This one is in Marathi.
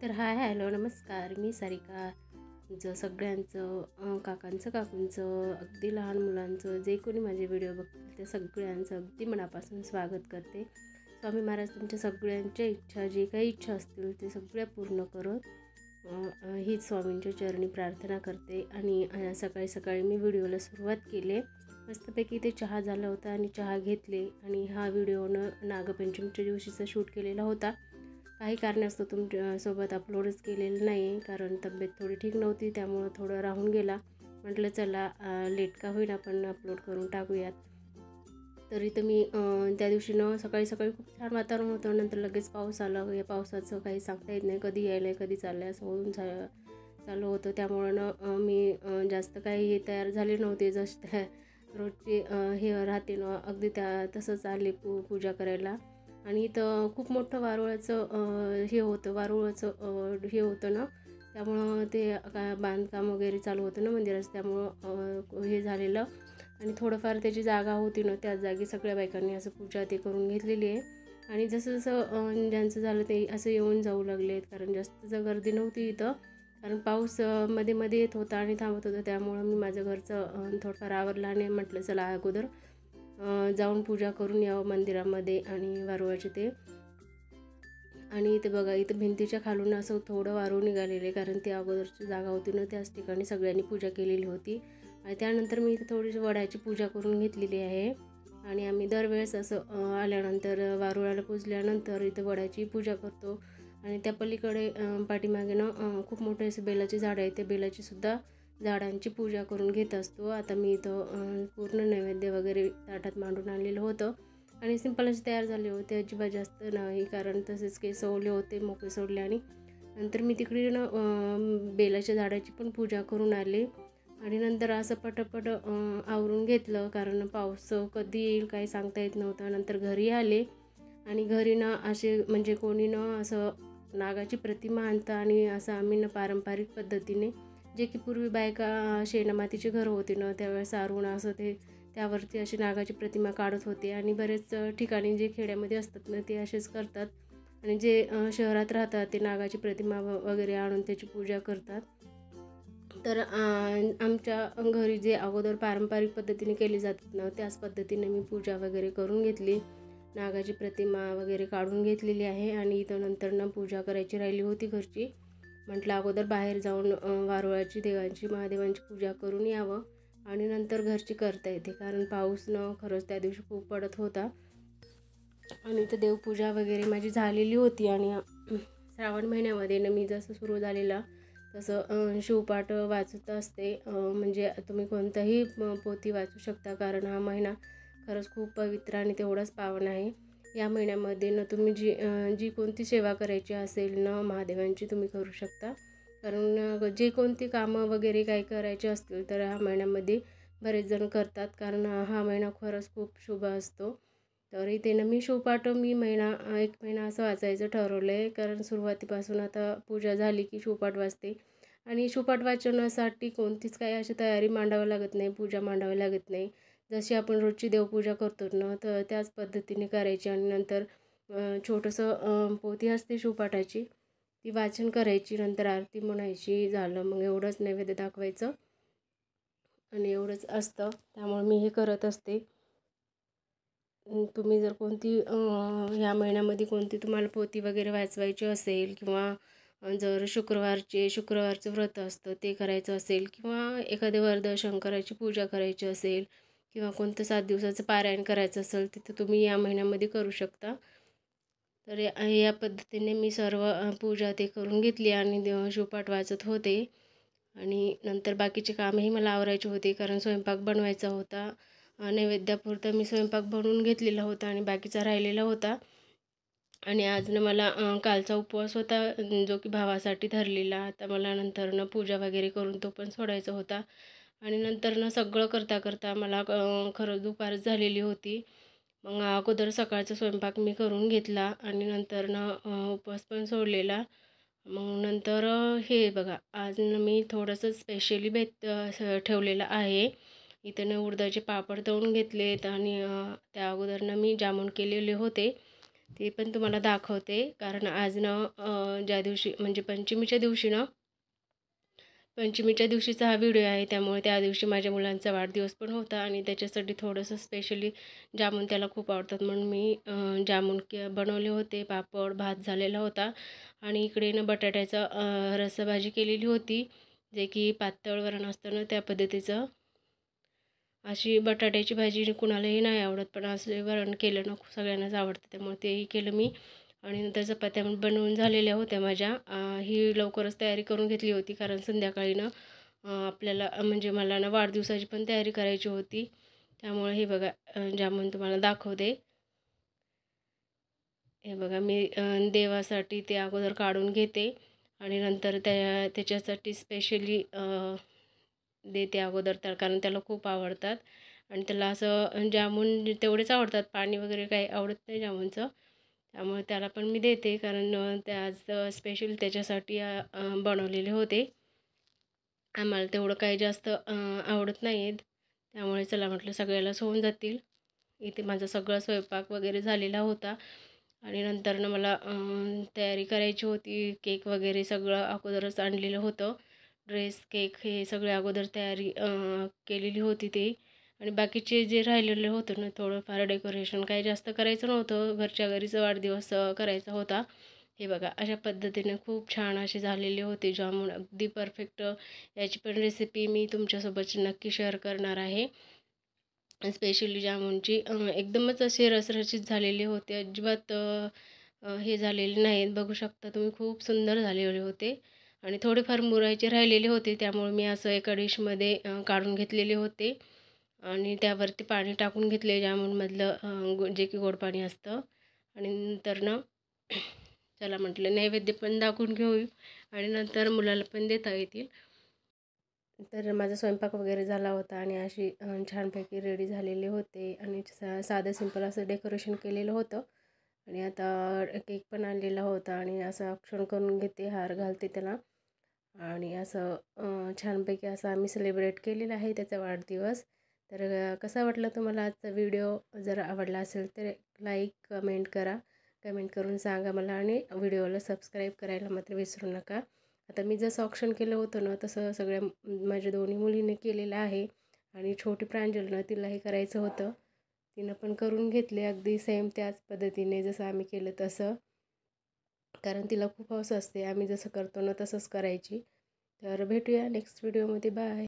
तर हाय हॅलो नमस्कार, मी सारिका. तुमचं सगळ्यांचं काकांचं काकूंचं अगदी लहान मुलांचं जे कोणी माझे व्हिडिओ बघतील त्या सगळ्यांचं अगदी मनापासून स्वागत करते. स्वामी महाराज तुमच्या सगळ्यांच्या इच्छा जे काही इच्छा असतील ते सगळ्या पूर्ण करत हीच स्वामींच्या चरणी प्रार्थना करते. आणि सकाळी सकाळी मी व्हिडिओला सुरुवात केली. मस्तपैकी ते चहा झाला होता आणि चहा घेतले आणि हा व्हिडिओनं नागपंचमीच्या दिवशीचा शूट केलेला होता. काही कारणास्तव तुमच्यासोबत अपलोडच केलेलं नाही, कारण तब्येत थोडी ठीक नव्हती, त्यामुळं थोडं राहून गेला. म्हटलं चला लेट का होईना आपण अपलोड करून टाकूयात. तरी तर मी त्या दिवशी सकाळी सकाळी खूप छान वातावरण होतं, नंतर लगेच पाऊस आला. या पावसाचं काही सांगता येत नाही, कधी यायला कधी चाललं आहे असं होऊन चालू होतं. त्यामुळं मी जास्त काही तयार झाले नव्हते. जस्ट त्या रोजची हे राहते अगदी तसंच आले पूजा करायला. आणि इथं खूप मोठं वारुळाचं हे होतं ना, त्यामुळं ते बांधकाम वगैरे चालू होतं ना मंदिराचं, त्यामुळं हे झालेलं. आणि थोडंफार त्याची जागा होती ना, त्या जागी सगळ्या बायकांनी असं पूजा ते करून घेतलेली आहे. आणि जसं जसं ज्यांचं झालं ते असं येऊन जाऊ लागले, कारण जास्त गर्दी नव्हती इथं, कारण पाऊस मध्ये मध्ये येत होता आणि थांबत होता. त्यामुळं मी माझं घरचं थोडंफार आवरलं आणि म्हटलं चला अगोदर जाऊन पूजा करून यावं मंदिरामध्ये आणि वारुळाचे ते. आणि इथे बघा, इथं भिंतीच्या खालून असं थोडं वारूळ निघालेले, कारण ती अगोदरची जागा होती ना, त्याच ठिकाणी सगळ्यांनी पूजा केलेली होती. आणि त्यानंतर मी इथे थोडीशी वडाची पूजा करून घेतलेली आहे. आणि आम्ही दरवेळेस असं आल्यानंतर वारुळाला पूजल्यानंतर इथं वडाची पूजा करतो. आणि त्या पलीकडे पाठीमागे खूप मोठे असे बेलाचे झाड आहे, त्या बेलाची सुद्धा झाडांची पूजा करून घेत असतो. आता मी इथं पूर्ण नैवेद्य वगैरे ताटात मांडून आणलेलं होतं आणि सिंपल असे तयार झाले होते, अजिबात जास्त नाही, कारण तसेच केस सोडले होते, मोकळे सोडले. आणि नंतर मी तिकडे बेलाच्या झाडाची पण पूजा करून आले. आणि नंतर असं पटापट आवरून घेतलं, कारण पाऊस कधी येईल काही सांगता येत नव्हता. नंतर घरी आले आणि घरी असे म्हणजे कोणी असं नागाची प्रतिमा आणतं, आणि असं आम्ही पारंपरिक पद्धतीने जे की पूर्वी बायका शेणामातीची घरं होती ना, त्यावेळेस सारून असं ते त्यावरती अशी नागाची प्रतिमा काढत होते. आणि बरेच ठिकाणी जे खेड्यामध्ये असतात ना ते असेच करतात, आणि जे शहरात राहतात ते नागाची प्रतिमा वगैरे आणून त्याची पूजा करतात. तर आमच्या घरी जे अगोदर पारंपरिक पद्धतीने केली जातात ना, त्याच पद्धतीने मी पूजा वगैरे करून घेतली. नागाची प्रतिमा वगैरे काढून घेतलेली आहे. आणि इथं नंतर पूजा करायची राहिली होती घरची. म्हटलं अगोदर बाहेर जाऊन वारुळाची देवांची महादेवांची पूजा करून यावं आणि नंतर घरची करता येते, कारण पाऊस खरंच त्या दिवशी खूप पडत होता. आणि इथं देवपूजा वगैरे माझी झालेली होती. आणि श्रावण महिन्यामध्ये मी जसं सुरू झालेला तसं शिवपाठ वाचत असते. म्हणजे तुम्ही कोणताही पोथी वाचू शकता, कारण हा महिना खरंच खूप पवित्र आणि तेवढाच पावन आहे. या महिन्यामध्ये तुम्ही जी कोणती सेवा करायची असेल महादेवांची तुम्ही करू शकता, कारण जे कोणती कामं वगैरे काही करायचे असतील तर ह्या महिन्यामध्ये बरेच जण करतात, कारण हा महिना खरंच खूप शुभ असतो. तर इथे मी शिवपाठ एक महिना असं वाचायचं ठरवलं आहे, कारण सुरुवातीपासून आता पूजा झाली की शिवपाठ वाचते. आणि शिवपाठ वाचनासाठी कोणतीच काही अशी तयारी मांडावी लागत नाही, पूजा मांडावी लागत नाही. जशी आपण रोजची देवपूजा करतो ना, तर त्याच पद्धतीने करायची. आणि नंतर छोटंसं पोथी असते शिवपाठाची, ती वाचन करायची, नंतर आरती म्हणायची, झालं. मग एवढंच नैवेद्य दाखवायचं आणि एवढंच असतं. त्यामुळे मी हे करत असते. तुम्ही जर कोणती ह्या महिन्यामध्ये कोणती तुम्हाला पोथी वगैरे वाचवायची असेल, किंवा जर शुक्रवारचं व्रत असतं ते करायचं असेल, किंवा एखादे वरद शंकराची पूजा करायची असेल, किंवा कोणतं 7 दिवसाचं पारायण करायचं असेल, तिथं तुम्ही या महिन्यामध्ये करू शकता. तर या पद्धतीने मी सर्व पूजा ते करून घेतली आणि शिवपाठ वाचत होते. आणि नंतर बाकीचे कामही मला आवरायचे होते, कारण स्वयंपाक बनवायचा होता. नैवेद्यापुरता मी स्वयंपाक बनवून घेतलेला होता आणि बाकीचा राहिलेला होता. आणि आज मला कालचा उपवास होता, जो की भावासाठी धरलेला. आता मला नंतर पूजा वगैरे करून तो पण सोडायचा होता. आणि नंतर सगळं करता करता मला खरं दुपारच झालेली होती. मग अगोदर सकाळचा स्वयंपाक मी करून घेतला आणि नंतर उपवास पण सोडलेला. मग नंतर हे बघा, आज मी थोडंसं स्पेशली ठेवलेलं आहे. इथं उडदाचे पापड तळून घेतलेत आणि त्या अगोदरनं मी जामून केलेले होते, ते पण तुम्हाला दाखवते. कारण आज ज्या दिवशी म्हणजे पंचमीच्या दिवशीचा हा व्हिडिओ आहे, त्यामुळे त्या दिवशी माझ्या मुलांचा वाढदिवस पण होता आणि त्याच्यासाठी थोडंसं स्पेशली जामून त्याला खूप आवडतात म्हणून मी जामून बनवले होते. पापड, भात झालेला होता आणि इकडे बटाट्याचा रस्साभाजी केलेली होती, जे की पातळ वरण असतं ना त्या पद्धतीचं. अशी बटाट्याची भाजी कुणालाही नाही आवडत, पण असं वरण केलं ना सगळ्यांनाच आवडतं, त्यामुळे तेही केलं मी. आणि नंतर चपात्या बनवून झालेल्या होत्या माझ्या. ही लवकरच तयारी करून घेतली होती, कारण संध्याकाळी आपल्याला म्हणजे मला वाढदिवसाची पण तयारी करायची होती. त्यामुळे हे बघा, जामून तुम्हाला दाखवते. हे बघा, मी देवासाठी ते अगोदर काढून घेते आणि नंतर त्याच्यासाठी स्पेशली देते अगोदर कारण त्याला खूप आवडतात आणि त्याला असं जामून तेवढेच आवडतात, पाणी वगैरे काही आवडत नाही जामूनचं. त्यामुळे त्याला पण मी देते, कारण ते आज स्पेशल त्याच्यासाठी बनवलेले होते. आम्हाला तेवढं काही जास्त आवडत नाही आहेत, त्यामुळे चला म्हटलं सगळ्यालाच होऊन जातील. इथे माझा सगळा स्वयंपाक वगैरे झालेला होता आणि नंतरनं मला तयारी करायची होती. केक वगैरे सगळं अगोदरच आणलेलं होतं. ड्रेस, केक हे सगळे अगोदर तयारी केलेली होती ते. आणि बाकीचे जे राहिलेलं होतं ना थोडंफार डेकोरेशन, काही जास्त करायचं नव्हतं, घरच्या घरीच वाढदिवस करायचा होता. हे बघा, अशा पद्धतीने खूप छान असे झालेले होते जामून, अगदी परफेक्ट. याची पण रेसिपी मी तुमच्यासोबत नक्की शेअर करणार आहे. स्पेशली जामूनची एकदमच असे रसरशीत झालेले होते, अजिबात हे झालेले नाहीत. बघू शकता तुम्ही, खूप सुंदर झालेले होते आणि थोडेफार मुरायचे राहिलेले होते, त्यामुळे मी असं एका डिशमध्ये काढून घेतलेले होते आणि त्यावरती पाणी टाकून घेतले जामूनमधलं, जे की गोड पाणी असतं. आणि नंतर चला म्हटलं नैवेद्य पण दाखवून घेऊ आणि नंतर मुलाला पण देता येतील. तर माझा स्वयंपाक वगैरे झाला होता आणि अशी छानपैकी रेडी झालेले होते आणि साधं सिंपल असं डेकोरेशन केलेलं होतं. आणि आता केक पण आणलेला होता आणि असं औक्षण करून घेते, हार घालते त्याला. आणि असं छानपैकी असं आम्ही सेलिब्रेट केलेलं आहे त्याचा वाढदिवस. तर कसा वाटला तुम्हाला आजचा व्हिडिओ? जर आवडला असेल तर लाईक, कमेंट करा. कमेंट करून सांगा मला आणि व्हिडिओला सबस्क्राईब करायला मात्र विसरू नका. आता मी जसं ऑप्शन केलं होतं ना तसं सगळ्या माझ्या दोन्ही मुलीने केलेलं आहे आणि छोटी प्रांजलनं तिलाही करायचं होतं, तिनं पण करून घेतले अगदी सेम त्याच पद्धतीने जसं आम्ही केलं तसं. कारण तिला खूप हौस असते, आम्ही जसं करतो ना तसंच करायची. तर भेटूया नेक्स्ट व्हिडिओमध्ये. बाय.